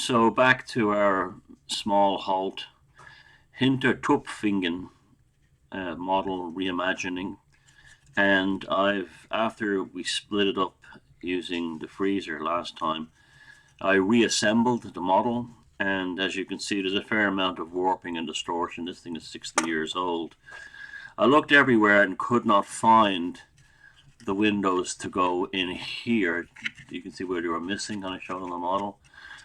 So back to our small Halt Hintertupfingen model reimagining, and after we split it up using the freezer last time, I reassembled the model, and as you can see, there's a fair amount of warping and distortion. This thing is 60 years old. I looked everywhere and could not find the windows to go in here. You can see where they were missing on a shot on the model.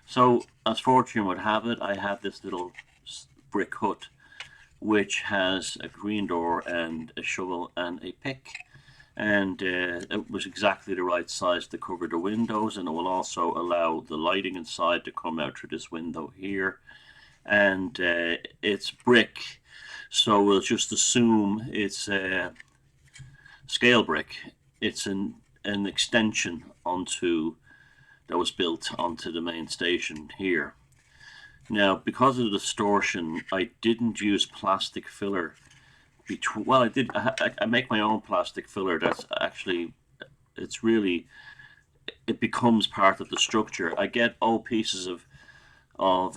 So, as fortune would have it, I have this little brick hut which has a green door and a shovel and a pick, and it was exactly the right size to cover the windows, and it will also allow the lighting inside to come out through this window here. And it's brick, so we'll just assume it's a scale brick. It's an extension that was built onto the main station here. Now, because of the distortion, I didn't use plastic filler. Well, I did. I make my own plastic filler. That's actually, it becomes part of the structure. I get old pieces of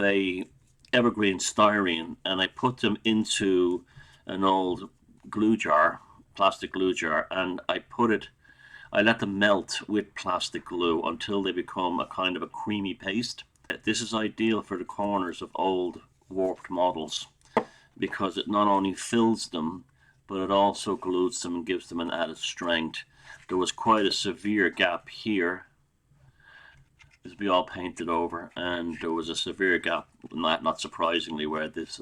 a evergreen styrene, and I put them into an old glue jar, plastic glue jar, and I let them melt with plastic glue until they become a kind of a creamy paste. This is ideal for the corners of old warped models because it not only fills them, but it also glues them and gives them an added strength. There was quite a severe gap here. This will be all painted over, and there was a severe gap, not surprisingly, where this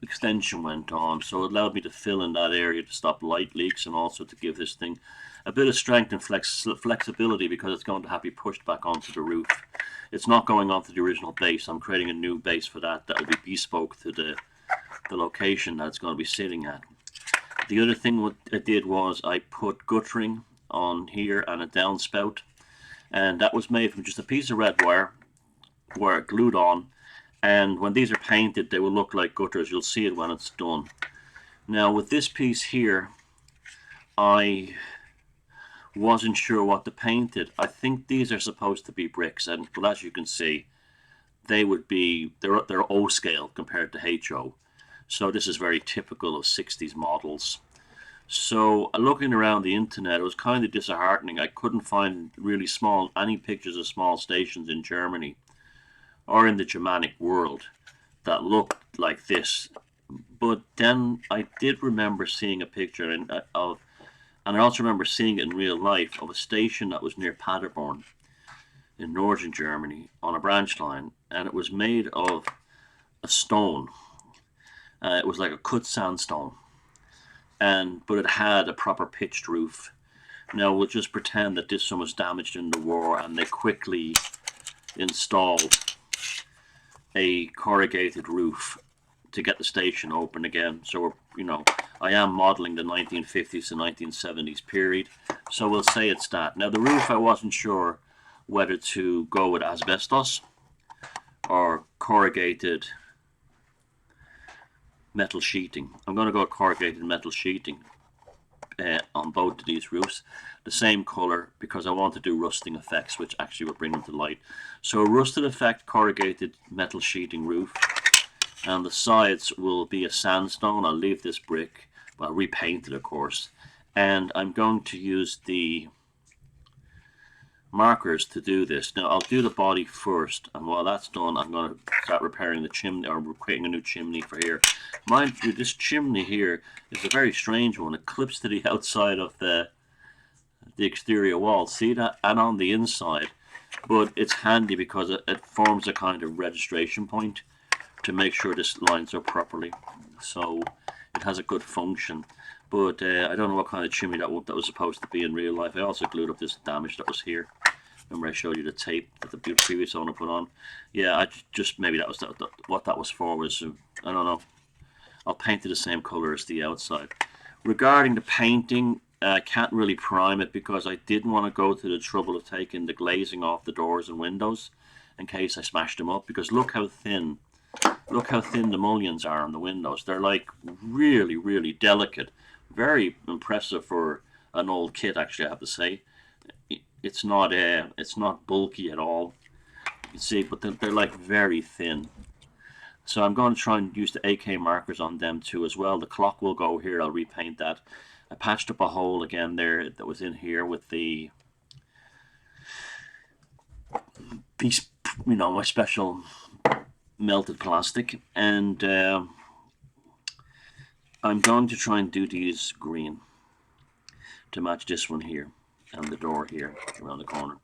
extension went on, so it allowed me to fill in that area to stop light leaks and also to give this thing a bit of strength and flexibility, because it's going to have to be pushed back onto the roof. It's not going onto the original base. I'm creating a new base for that will be bespoke to the location that it's going to be sitting at. The other thing what I did was I put guttering on here and a downspout, and that was made from just a piece of red wire glued on, and when these are painted they will look like gutters. You'll see it when it's done. Now with this piece here, I wasn't sure what to paint it. I think these are supposed to be bricks, and well, as you can see, they're O scale compared to HO. So this is very typical of 60s models. So looking around the internet, it was kind of disheartening. I couldn't find really any pictures of small stations in Germany or in the Germanic world that looked like this. But then I did remember seeing a picture and I also remember seeing it in real life, of a station that was near Paderborn in northern Germany on a branch line, and it was made of a stone. It was like a cut sandstone, but it had a proper pitched roof. Now we'll just pretend that this one was damaged in the war, and they quickly installed a corrugated roof to get the station open again. So I am modeling the 1950s to 1970s period, so we'll say it's that. Now the roof, I wasn't sure whether to go with asbestos or corrugated metal sheeting. I'm going to go with corrugated metal sheeting on both of these roofs, the same color, because I want to do rusting effects, which actually will bring them to light. So a rusted effect corrugated metal sheeting roof, and the sides will be a sandstone. I'll leave this brick, well, repaint it of course, and I'm going to use the markers to do this. Now I'll do the body first, and while that's done, I'm going to start repairing the chimney, or creating a new chimney for here. Mind you, this chimney here is a very strange one. It clips to the outside of the exterior wall, see that, and on the inside, but it's handy because it forms a kind of registration point to make sure this lines up properly, so it has a good function. But I don't know what kind of chimney that was supposed to be in real life. I also glued up this damage that was here. Remember I showed you the tape that the previous owner put on? Yeah, I just, maybe that was what that was for, was, I don't know. I'll paint it the same color as the outside. Regarding the painting, I can't really prime it because I didn't want to go to the trouble of taking the glazing off the doors and windows in case I smashed them up, because look how thin the mullions are on the windows. They're like really, really delicate. Very impressive for an old kit, actually, I have to say. It's not bulky at all. You can see, but they're like very thin. So I'm going to try and use the AK markers on them too as well. The clock will go here. I'll repaint that. I patched up a hole again there that was in here with the piece, my special melted plastic, and I'm going to try and do these green to match this one here and the door here around the corner.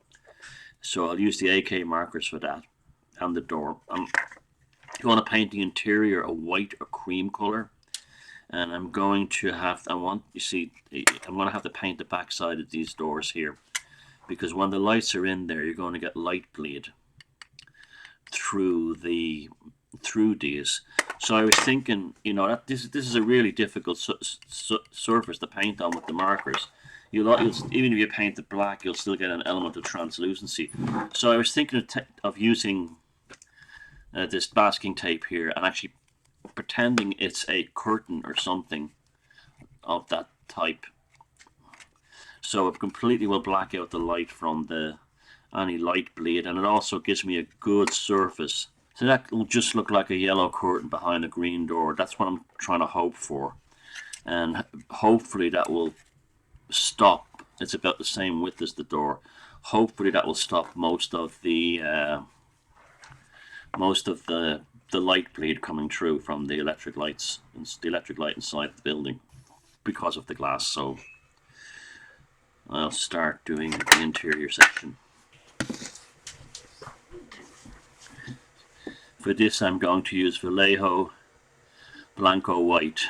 So I'll use the AK markers for that and the door. I'm going to paint the interior a white or cream color, and I'm going to have, I'm going to have to paint the back side of these doors here, because when the lights are in there, you're going to get light bleed through these. So I was thinking, that this is a really difficult surface to paint on with the markers. Even if you paint it black, you'll still get an element of translucency. So I was thinking of using this masking tape here and actually pretending it's a curtain or something of that type. So it completely will black out the light from any light bleed, and it also gives me a good surface. So that will just look like a yellow curtain behind a green door. That's what I'm trying to hope for. And hopefully that will stop. It's about the same width as the door. Hopefully that will stop most of the light bleed coming through from the electric lights, the electric light inside the building, because of the glass. So I'll start doing the interior section. For this, I'm going to use Vallejo Blanco White.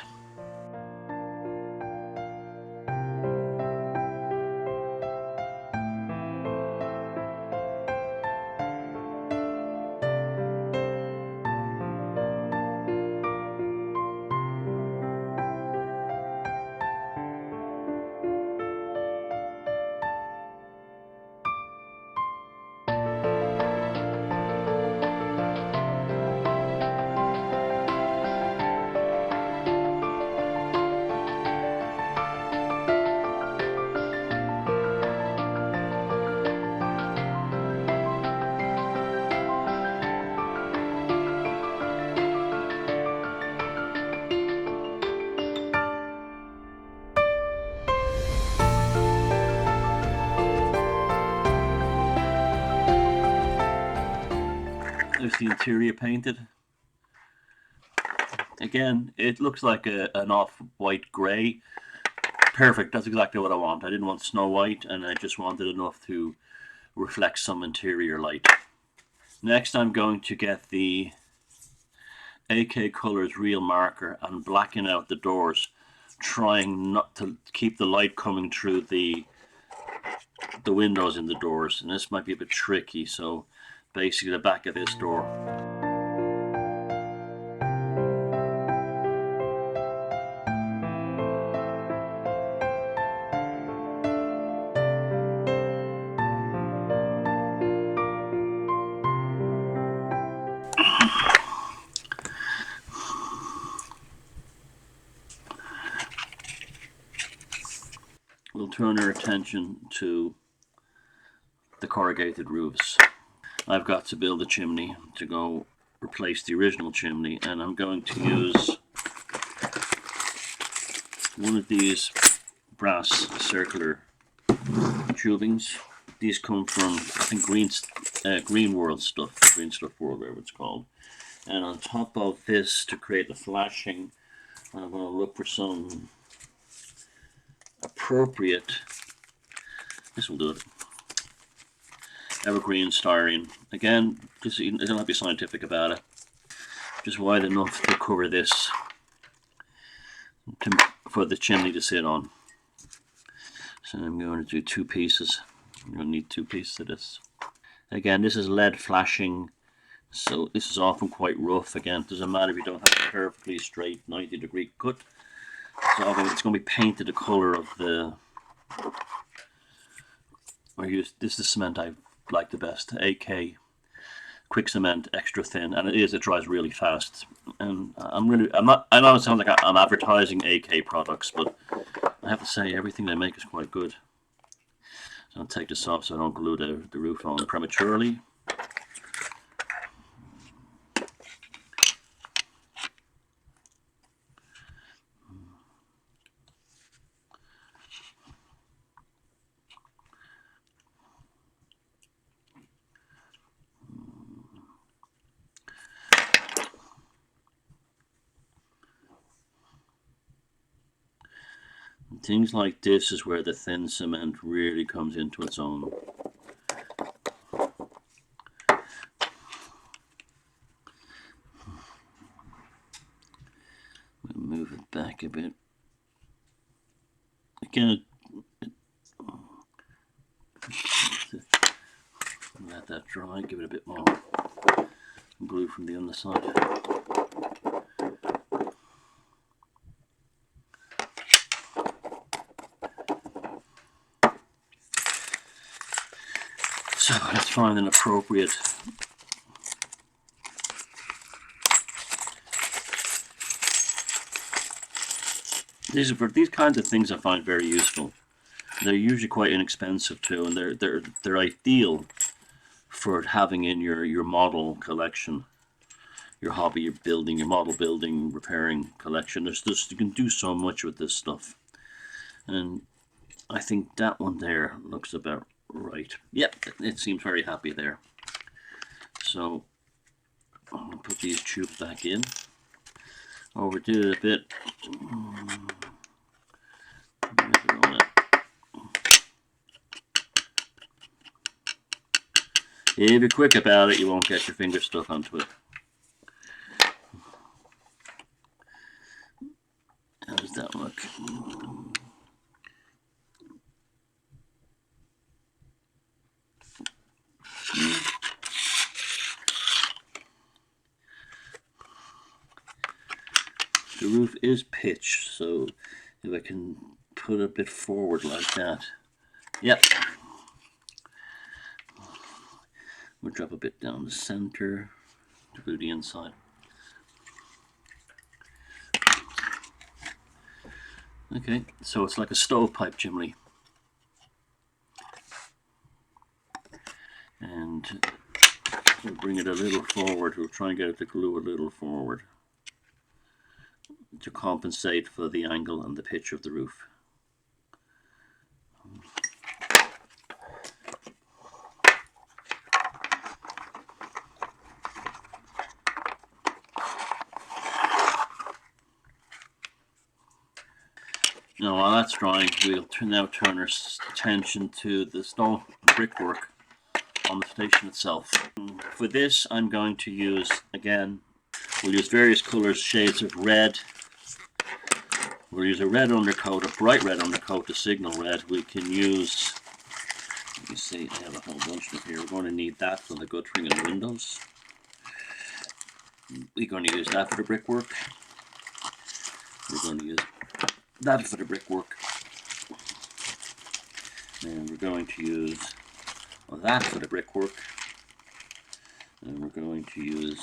There's the interior painted. Again, it looks like an off-white grey. Perfect, that's exactly what I want. I didn't want snow white, and I just wanted enough to reflect some interior light. Next, I'm going to get the AK Colors real marker and blacken out the doors, trying not to keep the light coming through the windows in the doors. And this might be a bit tricky, so basically the back of this door. We'll turn our attention to the corrugated roofs. I've got to build a chimney to go replace the original chimney, and I'm going to use one of these brass circular tubings. These come from, I think, Green Stuff World, whatever it's called. And on top of this, to create the flashing, I'm going to look for some appropriate, this will do it, evergreen styrene. Again, just, you don't have to be scientific about it, just wide enough to cover this for the chimney to sit on. So I'm going to do 2 pieces. I'm going to need 2 pieces of this. Again, this is lead flashing, so this is often quite rough. Again, it doesn't matter if you don't have a perfectly straight 90-degree cut. So it's going to be painted the color of the. This is the cement I like the best. AK quick cement, extra thin, and it dries really fast. And I know it sounds like I'm advertising AK products, but I have to say everything they make is quite good. So I'll take this off so I don't glue the roof on prematurely. Things like this is where the thin cement really comes into its own. We'll move it back a bit. Again, let that dry, give it a bit more glue from the underside. So let's find an appropriate these kinds of things I find very useful. They're usually quite inexpensive too, and they're ideal for having in your model collection, your hobby, your building, your model building, repairing collection. There's just, you can do so much with this stuff, and I think that one there looks about right. Yep, it seems very happy there. So I'm gonna put these tubes back in. Overdid it a bit. If you're quick about it, you won't get your finger stuck onto it. How does that look? The roof is pitched, so if I can put it a bit forward like that. Yep. We'll drop a bit down the center to glue the inside. Okay, so it's like a stovepipe chimney. And we'll bring it a little forward. We'll try and get it to glue a little forward to compensate for the angle and the pitch of the roof. Now while that's drying, we'll now turn our attention to the stone brickwork on the station itself. For this, I'm going to use, again, we'll use various colors, shades of red. We'll use a red undercoat, a bright red undercoat to signal red. We can use, let me see, I have a whole bunch of here. We're going to need that for the guttering and windows. We're going to use that for the brickwork. We're going to use that for the brickwork. And we're going to use that for the brickwork. And we're going to use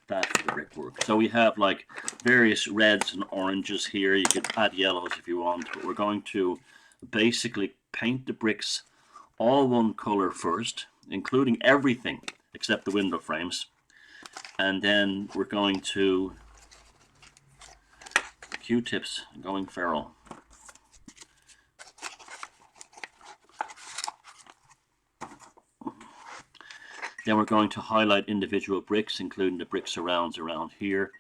that for the brickwork. So we have like various reds and oranges here. You could add yellows if you want, but we're going to basically paint the bricks all one color first, including everything except the window frames. And then we're going to Q-tips going feral. Then we're going to highlight individual bricks, including the brick surrounds around here.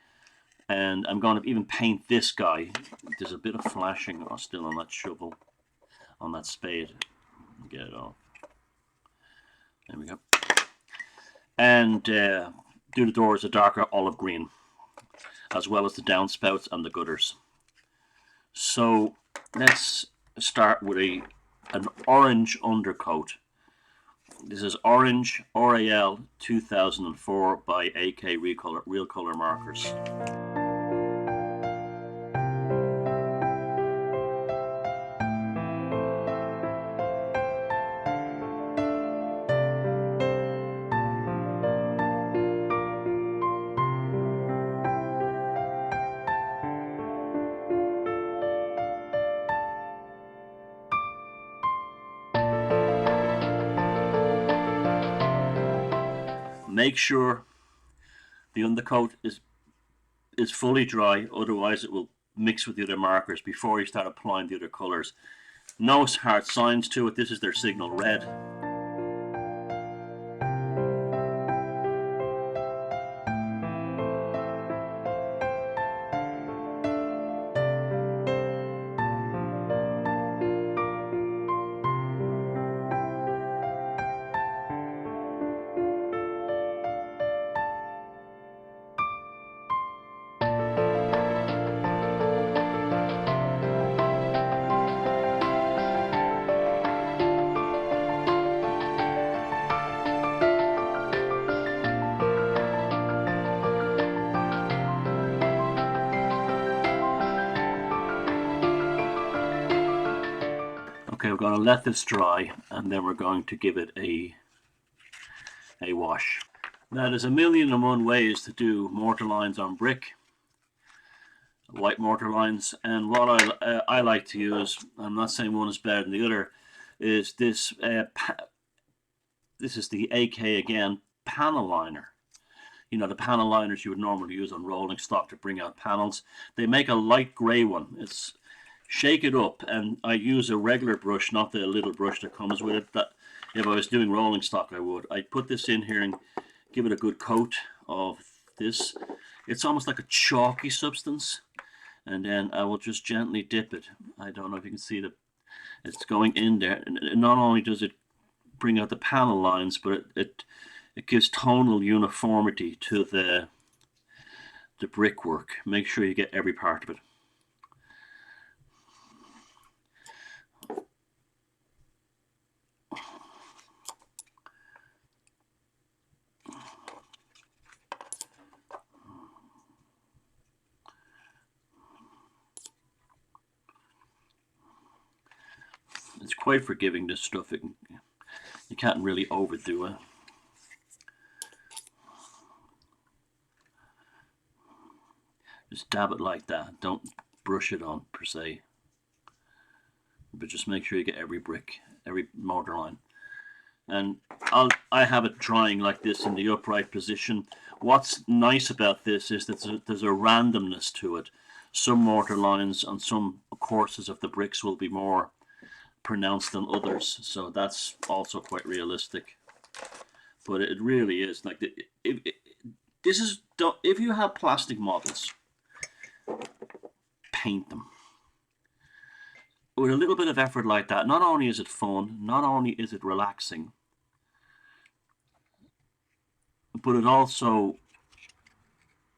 And I'm going to even paint this guy. There's a bit of flashing still on that shovel, on that spade. Get it off. There we go. And do the doors a darker olive green, as well as the downspouts and the gutters. So let's start with an orange undercoat. This is Orange RAL 2004 by AK Real Color Markers. Make sure the undercoat is fully dry, otherwise it will mix with the other markers before you start applying the other colors. No hard signs to it. This is their signal red. Okay, we're going to let this dry, and then we're going to give it a wash. Now, there's a million and one ways to do mortar lines on brick, white mortar lines, and what I like to use, I'm not saying one is better than the other, is this. This is the AK again panel liner. You know, the panel liners you would normally use on rolling stock to bring out panels. They make a light grey one. It's shake it up, and I use a regular brush, not the little brush that comes with it. That if I was doing rolling stock, I would. I'd put this in here and give it a good coat of this. It's almost like a chalky substance, and then I will just gently dip it. I don't know if you can see that it's going in there, and not only does it bring out the panel lines, but it gives tonal uniformity to the brickwork. Make sure you get every part of it. It's quite forgiving, this stuff. You can't really overdo it. Just dab it like that. Don't brush it on per se. But just make sure you get every brick, every mortar line. And I have it drying like this in the upright position. What's nice about this is that there's a randomness to it. Some mortar lines on some courses of the bricks will be more pronounced than others, so that's also quite realistic. But it really is like if you have plastic models, paint them with a little bit of effort like that. Not only is it fun, not only is it relaxing, but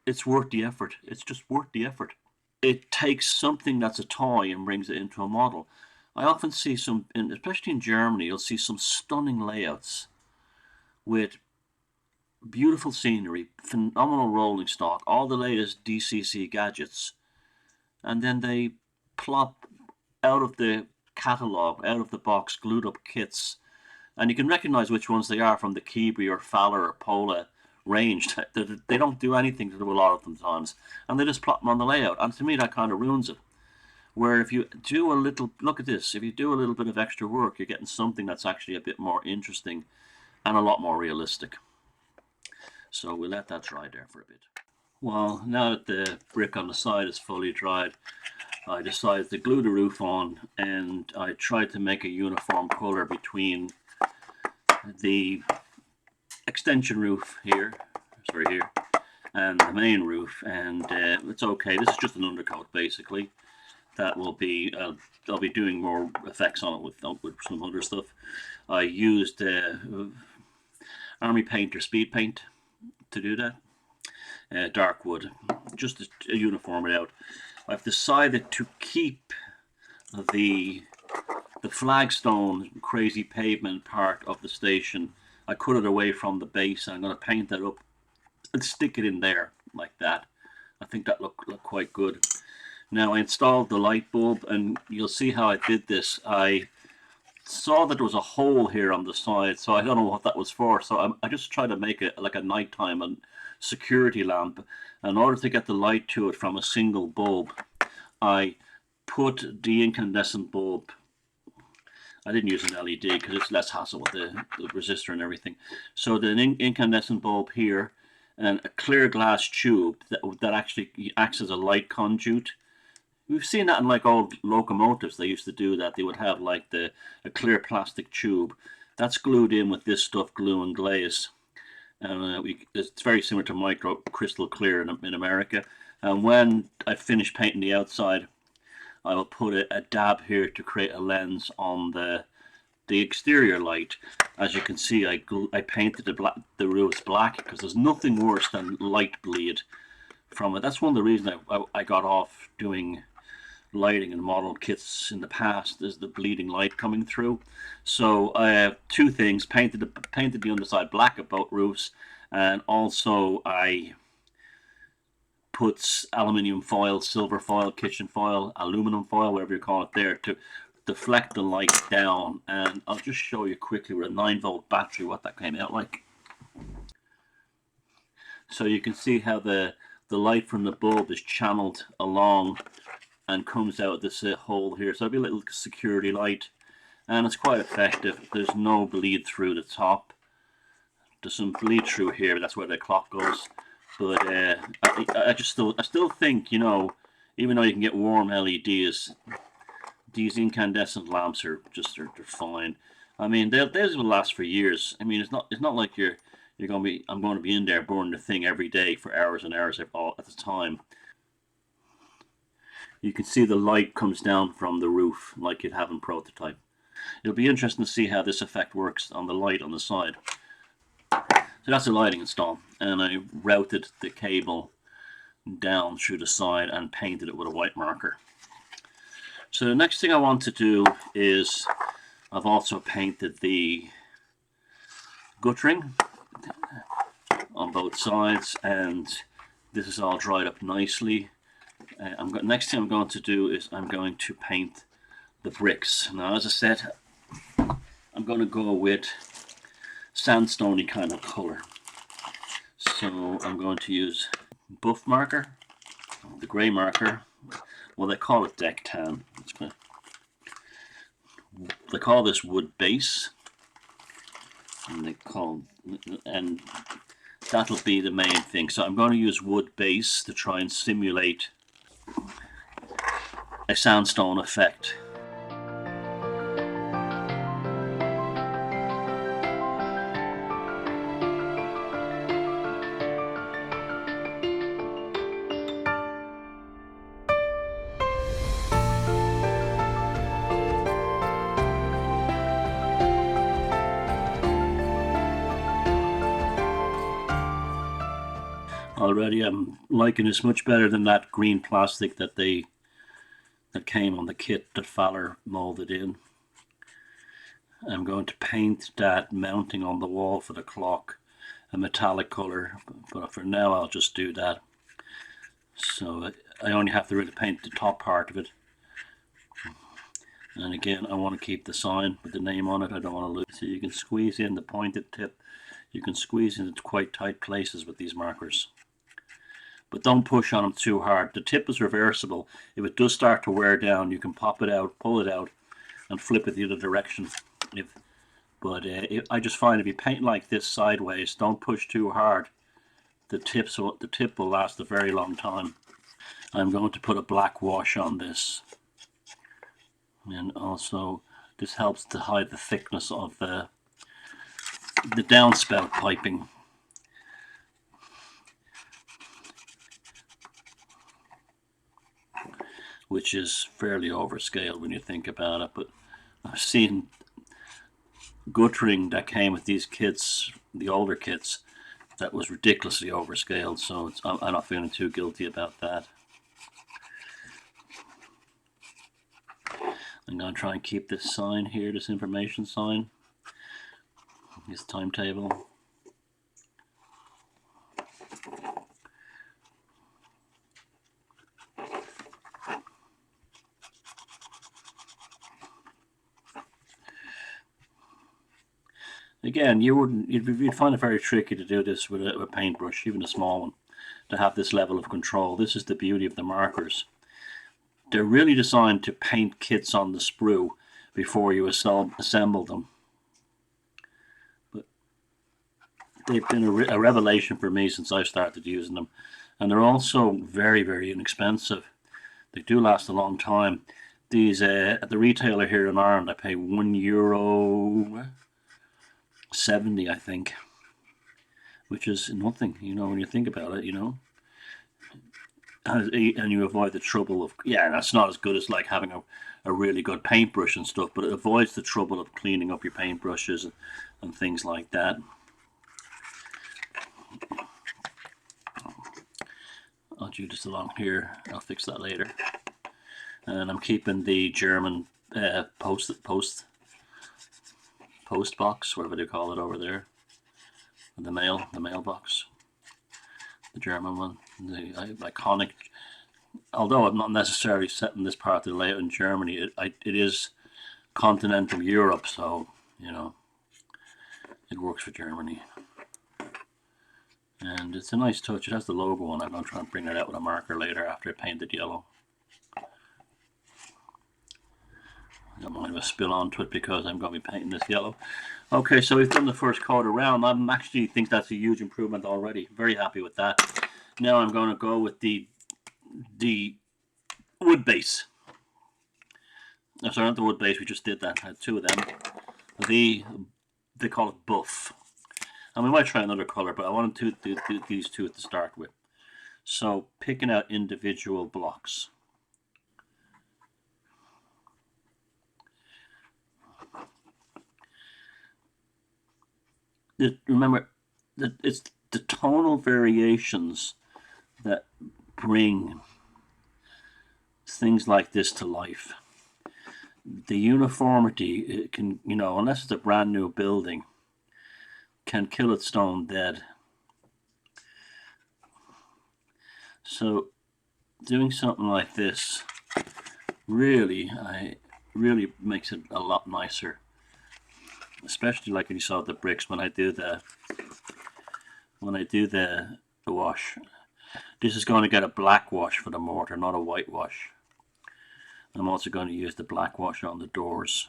it's worth the effort. It's just worth the effort. It takes something that's a toy and brings it into a model. I often see especially in Germany, you'll see some stunning layouts with beautiful scenery, phenomenal rolling stock, all the latest DCC gadgets, and then they plop out of the catalogue, out of the box, glued up kits, and you can recognize which ones they are from the Keebri or Faller or Pola range. They don't do anything to do a lot of them times, and they just plop them on the layout, and to me that kind of ruins it. Where if you do a little, look at this, if you do a little bit of extra work, you're getting something that's actually a bit more interesting and a lot more realistic. So we'll let that dry there for a bit. Well, now that the brick on the side is fully dried, I decided to glue the roof on, and I tried to make a uniform color between the extension roof here, and the main roof, and it's okay. This is just an undercoat basically. That will be, I'll be doing more effects on it with some other stuff. I used Army Paint or Speed Paint to do that. Dark wood, just to uniform it out. I've decided to keep the flagstone crazy pavement part of the station. I cut it away from the base, and I'm going to paint that up and stick it in there like that. I think that look quite good. Now I installed the light bulb, and you'll see how I did this. I saw that there was a hole here on the side, so I don't know what that was for. So I just tried to make it like a nighttime and security lamp. In order to get the light to it from a single bulb, I put the incandescent bulb. I didn't use an LED because it's less hassle with the resistor and everything. So the incandescent bulb here and a clear glass tube that actually acts as a light conduit. We've seen that in like old locomotives. They used to do that. They would have like a clear plastic tube that's glued in with this stuff, glue and glaze. And it's very similar to micro crystal clear in America. And when I finish painting the outside, I will put a dab here to create a lens on the exterior light. As you can see, I painted the roofs black because there's nothing worse than light bleed from it. That's one of the reasons I got off doing lighting and model kits in the past, is the bleeding light coming through. So I have two things: painted the underside black of both roofs, and also I put aluminium foil, silver foil, kitchen foil, aluminum foil, whatever you call it there, to deflect the light down, and I'll just show you quickly with a 9-volt battery what that came out like. So you can see how the light from the bulb is channeled along and comes out this hole here. So it'll be a little security light, and it's quite effective. There's no bleed through the top. There's some bleed through here, but that's where the clock goes. But I still think, you know, even though you can get warm LEDs, these incandescent lamps are just they're fine. I mean, these will last for years. I mean, it's not like I'm going to be in there burning the thing every day for hours and hours at the time. You can see the light comes down from the roof like you'd have in Prototype. It'll be interesting to see how this effect works on the light on the side. So that's the lighting install, and I routed the cable down through the side and painted it with a white marker. So the next thing I want to do is I've also painted the guttering on both sides, and this is all dried up nicely. Next thing I'm going to do is I'm going to paint the bricks. Now, as I said, I'm going to go with sandstone-y kind of color. So I'm going to use buff marker, the grey marker. Well, they call it deck tan. They call this wood base, and that'll be the main thing. So I'm going to use wood base to try and simulate a sandstone effect. Already I'm liking this much better than that green plastic that came on the kit that Fowler molded in. I'm going to paint that mounting on the wall for the clock a metallic color, but for now I'll just do that. So I only have to really paint the top part of it. And again, I want to keep the sign with the name on it. I don't want to lose. So you can squeeze in the pointed tip. You can squeeze into quite tight places with these markers. But don't push on them too hard. The tip is reversible. If it does start to wear down, you can pop it out, pull it out, and flip it the other direction. I just find if you paint like this sideways, don't push too hard. The tip will last a very long time. I'm going to put a black wash on this, and also this helps to hide the thickness of the downspout piping. Which is fairly overscaled when you think about it, but I've seen guttering that came with these kits, the older kits, that was ridiculously overscaled, so I'm not feeling too guilty about that. I'm going to try and keep this sign here, this information sign, this timetable. Again, you'd find it very tricky to do this with a paintbrush, even a small one, to have this level of control. This is the beauty of the markers. They're really designed to paint kits on the sprue before you assemble them. But they've been a revelation for me since I started using them. And they're also very, very inexpensive. They do last a long time. These, at the retailer here in Ireland, I pay €1.70, I think, which is nothing, you know, when you think about it, you know. And you avoid the trouble of, yeah, that's not as good as like having a really good paintbrush and stuff, but it avoids the trouble of cleaning up your paintbrushes and things like that. I'll do this along here, I'll fix that later. And I'm keeping the German post box, whatever they call it over there, the mailbox, the German one, the iconic. Although I'm not necessarily setting this part of the layout in Germany, it is continental Europe, so, you know, it works for Germany. And it's a nice touch. It has the logo on it. I'm going to try and bring it out with a marker later after I paint it yellow. I don't mind if I spill onto it because I'm going to be painting this yellow. Okay, so we've done the first coat around. I actually think that's a huge improvement already. Very happy with that. Now I'm going to go with the wood base. No, sorry, not the wood base. We just did that. I had two of them. They call it buff. And we might try another color, but I wanted to do these two to start with. So picking out individual blocks. Remember that it's the tonal variations that bring things like this to life. The uniformity, it can, you know, unless it's a brand new building, can kill its stone dead. So doing something like this really makes it a lot nicer. Especially like when you saw the bricks when I do the wash. This is going to get a black wash for the mortar, not a white wash. I'm also going to use the black wash on the doors.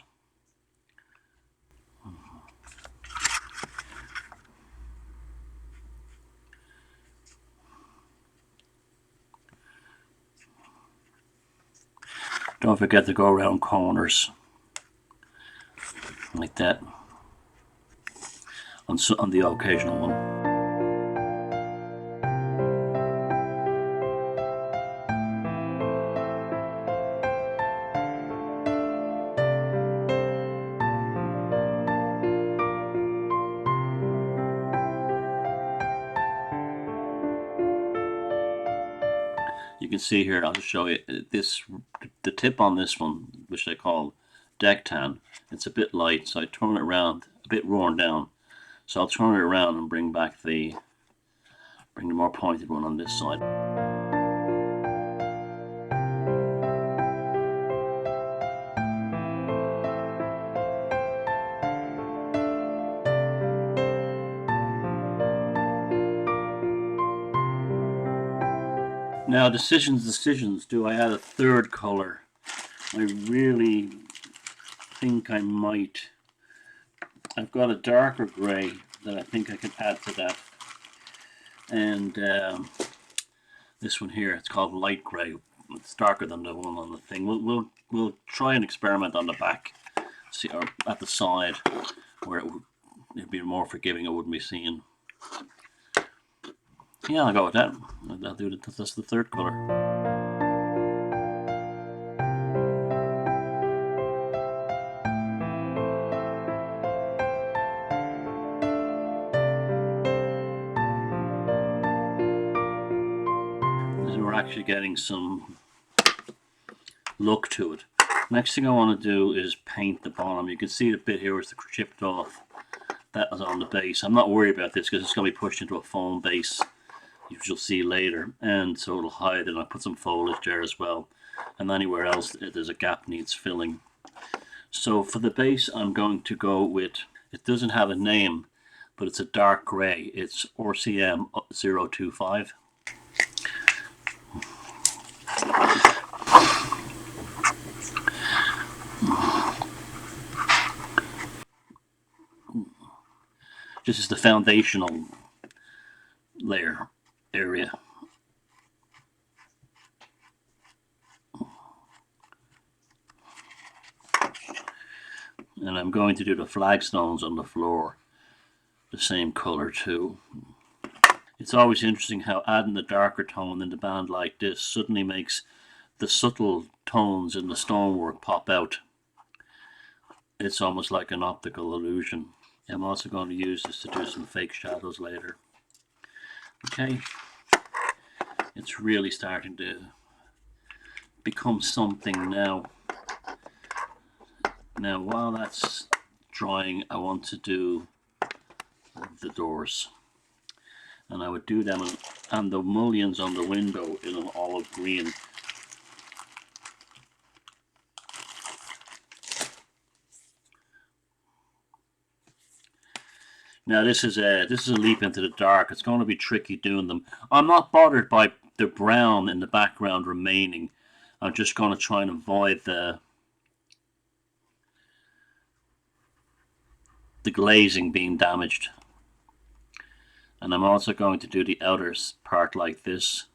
Don't forget to go around corners like that on the occasional one. You can see here, I'll just show you this, the tip on this one, which they call deck tan, it's a bit light, so I turn it around, a bit worn down. So I'll turn it around and bring the more pointed one on this side. Now decisions, do I add a third color? I really think I might. I've got a darker grey that I think I can add to that. And this one here, it's called light grey. It's darker than the one on the thing. We'll try an experiment on the back, see, or at the side, where it'd be more forgiving. I wouldn't be seeing. Yeah, I'll go with that. I'll do it. That's the third color. We're actually getting some look to it. Next thing I want to do is paint the bottom. You can see the bit here was chipped off. That was on the base. I'm not worried about this because it's going to be pushed into a foam base, which you'll see later, and so it'll hide it. And I put some foliage there as well, and anywhere else there's a gap needs filling. So for the base, I'm going to go with, it doesn't have a name, but it's a dark grey. It's RCM 025. This is the foundational layer area. And I'm going to do the flagstones on the floor the same color too. It's always interesting how adding the darker tone in the band like this suddenly makes the subtle tones in the stonework pop out. It's almost like an optical illusion. I'm also going to use this to do some fake shadows later. Okay, it's really starting to become something now. Now while that's drying, I want to do the doors. And I would do them and the mullions on the window in an olive green. Now this is a leap into the dark. It's going to be tricky doing them. I'm not bothered by the brown in the background remaining. I'm just going to try and avoid the glazing being damaged. And I'm also going to do the outer part like this,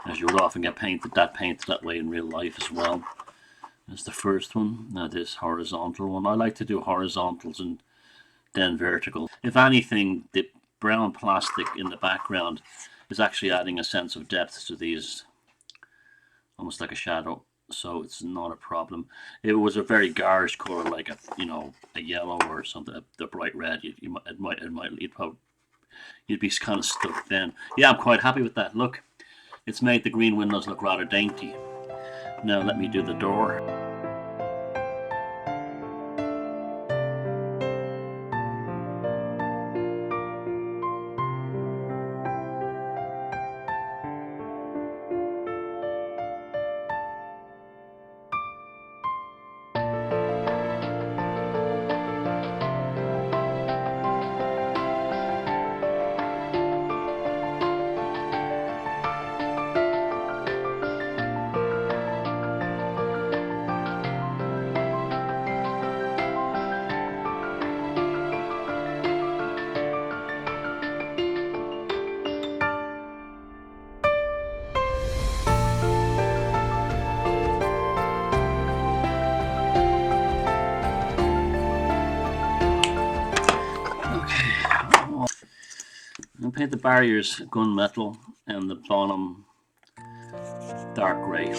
as you would often get painted that way in real life as well. That's the first one. Now this horizontal one. I like to do horizontals and then vertical. If anything, the brown plastic in the background is actually adding a sense of depth to these, almost like a shadow. So it's not a problem. If it was a very garish color, like a yellow or something, the bright red, you'd be kind of stuck then. Yeah, I'm quite happy with that. Look, it's made the green windows look rather dainty. Now let me do the door. I'll paint the barriers gunmetal and the bottom dark grey.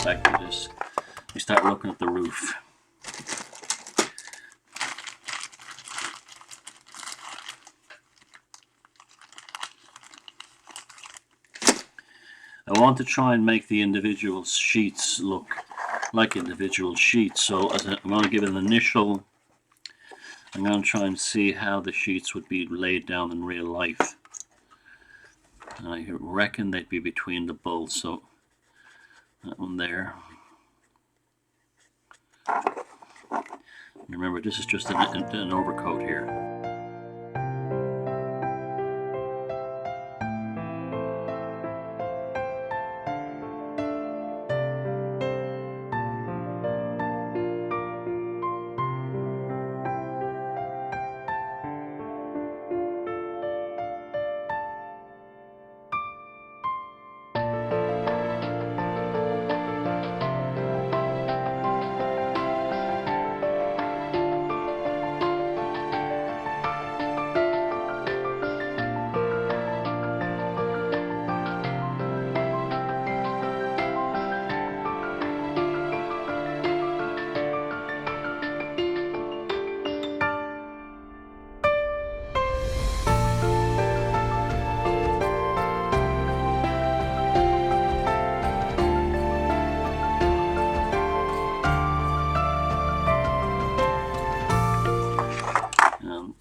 Back to this, we start looking at the roof. I want to try and make the individual sheets look like individual sheets, so I'm going to give it an initial. I'm going to try and see how the sheets would be laid down in real life. And I reckon they'd be between the bolts, so that one there. Remember, this is just an overcoat here.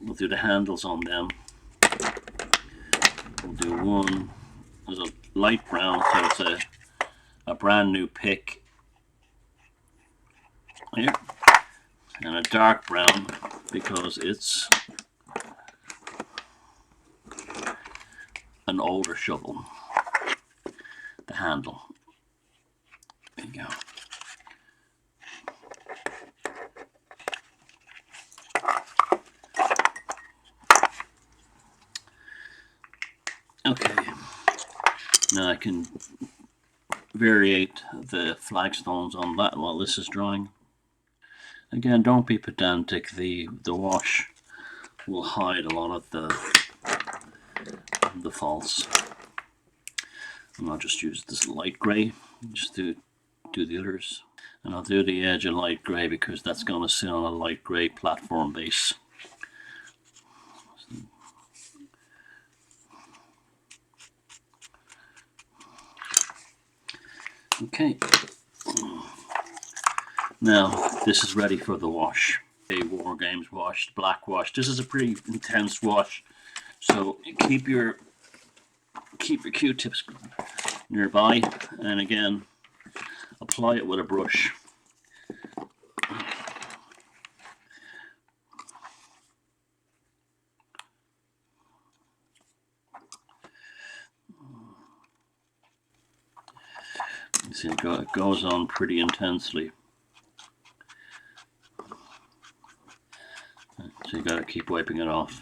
We'll do the handles on them. We'll do one. There's a light brown, so it's a brand new pick here, and a dark brown because it's an older shovel. The handle. There you go. Okay, now I can variate the flagstones on that while this is drying. Again, don't be pedantic. The wash will hide a lot of the faults. And I'll just use this light grey just to do the others. And I'll do the edge of light grey because that's going to sit on a light grey platform base. Okay. Now this is ready for the wash. A War Games wash, black wash. This is a pretty intense wash, so keep your Q-tips nearby, and again, apply it with a brush. You see, it goes on pretty intensely. So you got to keep wiping it off.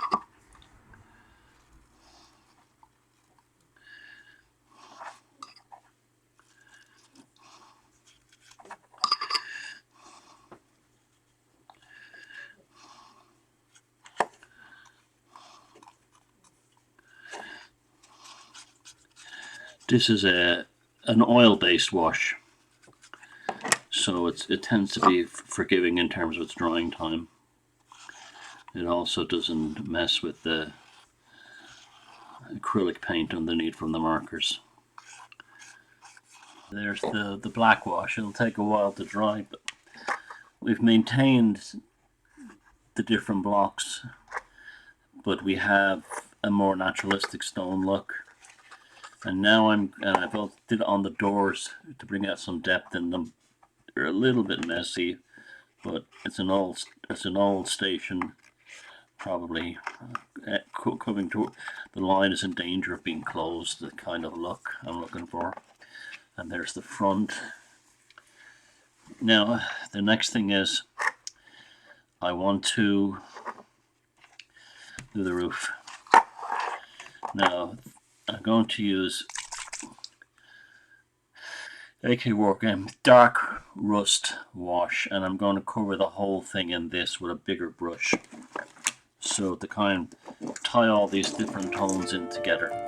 This is an oil-based wash, so it tends to be forgiving in terms of its drying time. It also doesn't mess with the acrylic paint underneath from the markers. There's the black wash. It'll take a while to dry, but we've maintained the different blocks, but we have a more naturalistic stone look. And now I both did it on the doors to bring out some depth in them. They're a little bit messy, but it's an old station. Probably coming to the line is in danger of being closed. The kind of look I'm looking for. And there's the front. Now the next thing is I want to do the roof. Now I'm going to use AK Work dark rust wash, and I'm going to cover the whole thing in this with a bigger brush, so to kind of tie all these different tones in together.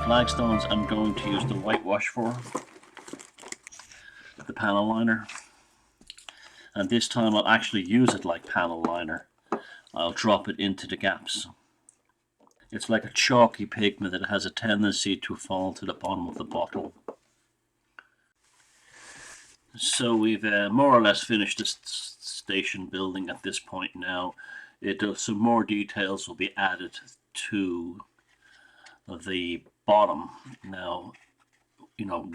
Flagstones I'm going to use the whitewash for, the panel liner, and this time I'll actually use it like panel liner. I'll drop it into the gaps. It's like a chalky pigment that has a tendency to fall to the bottom of the bottle. So we've more or less finished this station building at this point now. Some more details will be added to the bottom now,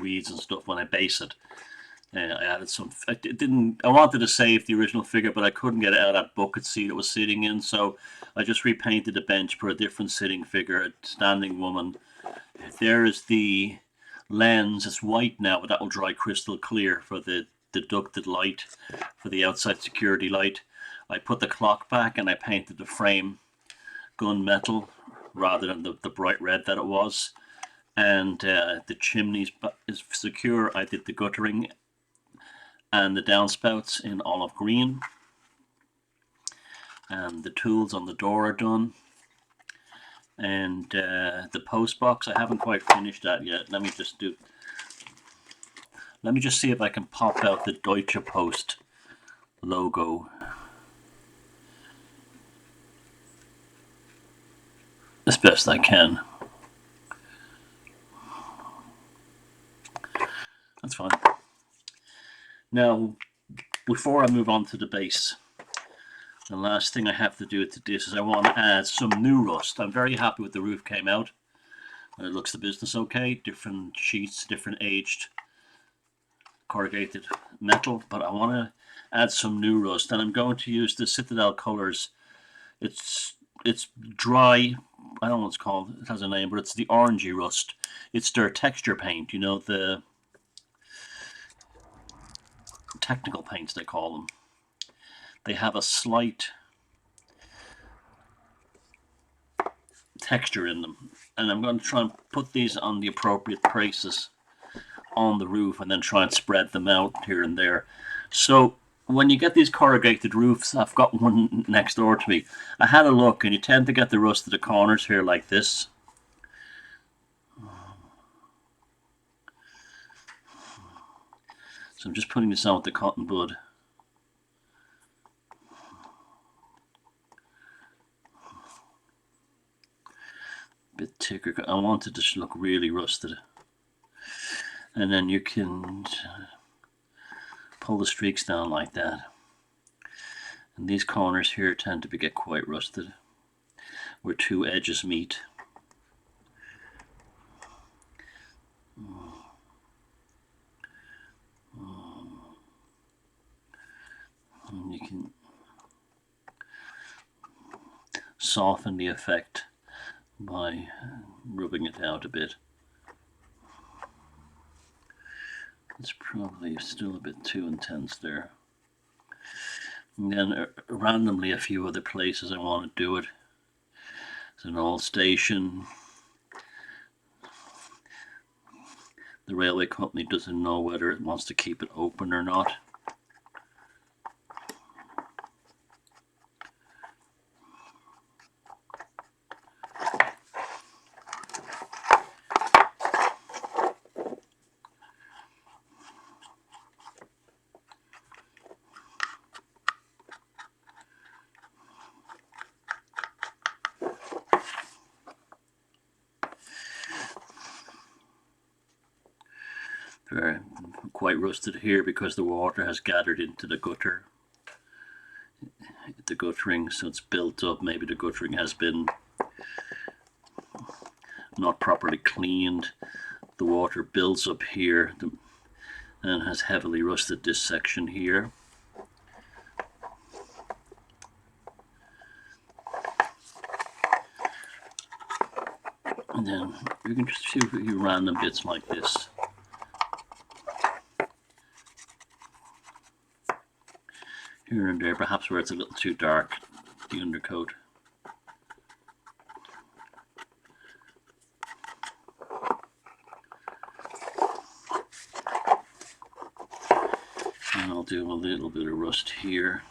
weeds and stuff when I base it. I added some. I wanted to save the original figure, but I couldn't get it out of that bucket seat it was sitting in, so I just repainted the bench for a different sitting figure, a standing woman. There is the lens. It's white now, but that will dry crystal clear for the ducted light, for the outside security light. I put the clock back and I painted the frame gunmetal rather than the bright red that it was. And the chimneys is secure. I did the guttering and the downspouts in olive green. And the tools on the door are done. And the post box, I haven't quite finished that yet. Let me just see if I can pop out the Deutsche Post logo as best I can. That's fine. Now, before I move on to the base, the last thing I have to do to this is I want to add some new rust. I'm very happy with the roof came out, It looks the business okay. Different sheets, different aged corrugated metal, but I want to add some new rust, and I'm going to use the Citadel Colors. It's dry. I don't know what it's called. It has a name, but it's the orangey rust. It's their texture paint. You know, the technical paints they call them. They have a slight texture in them, and I'm going to try and put these on the appropriate places on the roof and then try and spread them out here and there. So when you get these corrugated roofs, I've got one next door to me. I had a look, and you tend to get the rust at the corners here like this. So I'm just putting this on with the cotton bud. Bit thicker. I want it to look really rusted. And then you can pull the streaks down like that. And these corners here tend to get quite rusted, where two edges meet. And you can soften the effect by rubbing it out a bit. It's probably still a bit too intense there. And then randomly a few other places I want to do it. It's an old station. The railway company doesn't know whether it wants to keep it open or not. They're quite rusted here because the water has gathered into the gutter. The guttering, so it's built up. Maybe the guttering has been not properly cleaned. The water builds up here and has heavily rusted this section here. And then you can just see a few random bits like this. Here and there, perhaps where it's a little too dark, the undercoat. And I'll do a little bit of rust here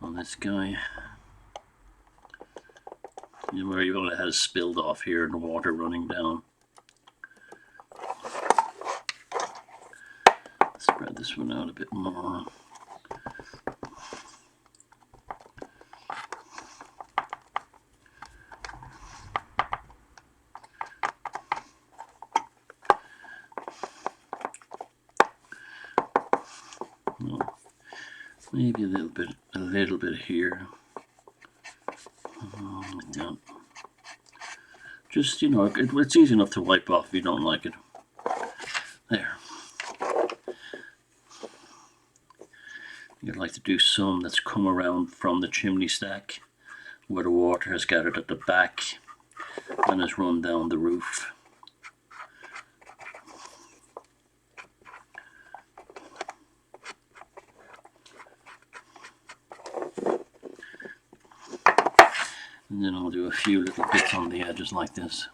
on this guy. You know, where you only had spilled off here and the water running down. Spread this one out a bit more. Maybe a little bit here. Yeah. Just, you know, it's easy enough to wipe off if you don't like it. There. You'd like to do some that's come around from the chimney stack, where the water has gathered at the back and has run down the roof. And then I'll do a few little bits on the edges like this.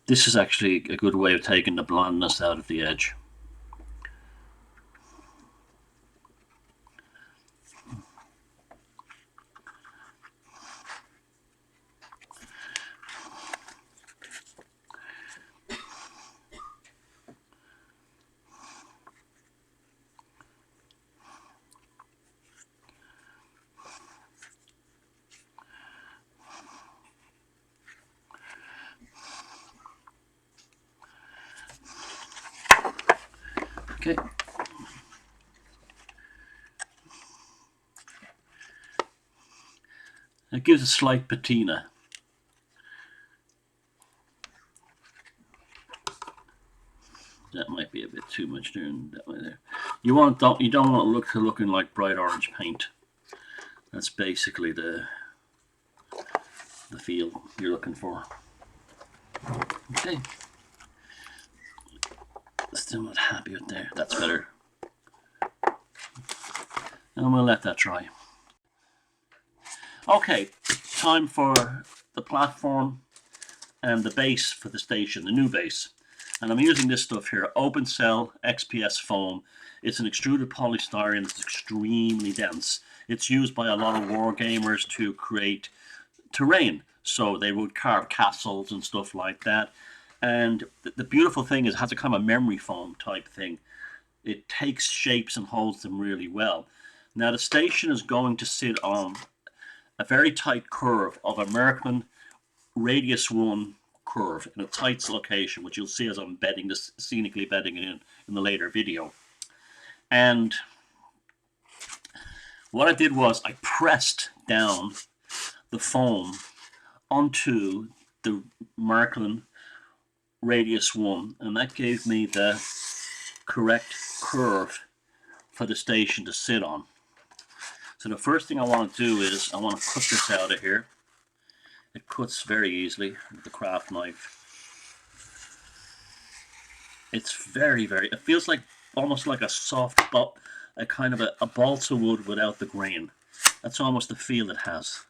This is actually a good way of taking the blandness out of the edge. Okay. It gives a slight patina. too much there in that way there. You don't want it looking like bright orange paint. That's basically the feel you're looking for. Okay. Still not happy with there. That's better. And we'll let that dry. Okay, time for the platform and the base for the station, the new base. And I'm using this stuff here, open cell XPS foam. It's an extruded polystyrene. It's extremely dense. It's used by a lot of war gamers to create terrain. So they would carve castles and stuff like that. And the beautiful thing is it has a kind of memory foam type thing. It takes shapes and holds them really well. Now the station is going to sit on a very tight curve of a Merckmann radius 1 curve in a tight location, which you'll see as I'm bedding this, scenically bedding it in the later video. And what I did was I pressed down the foam onto the Merckmann radius 1, and that gave me the correct curve for the station to sit on. So the first thing I want to do is I want to cut this out of here. It cuts very easily with the craft knife. It's very, it feels like almost like a soft, a kind of a balsa wood without the grain. That's almost the feel it has.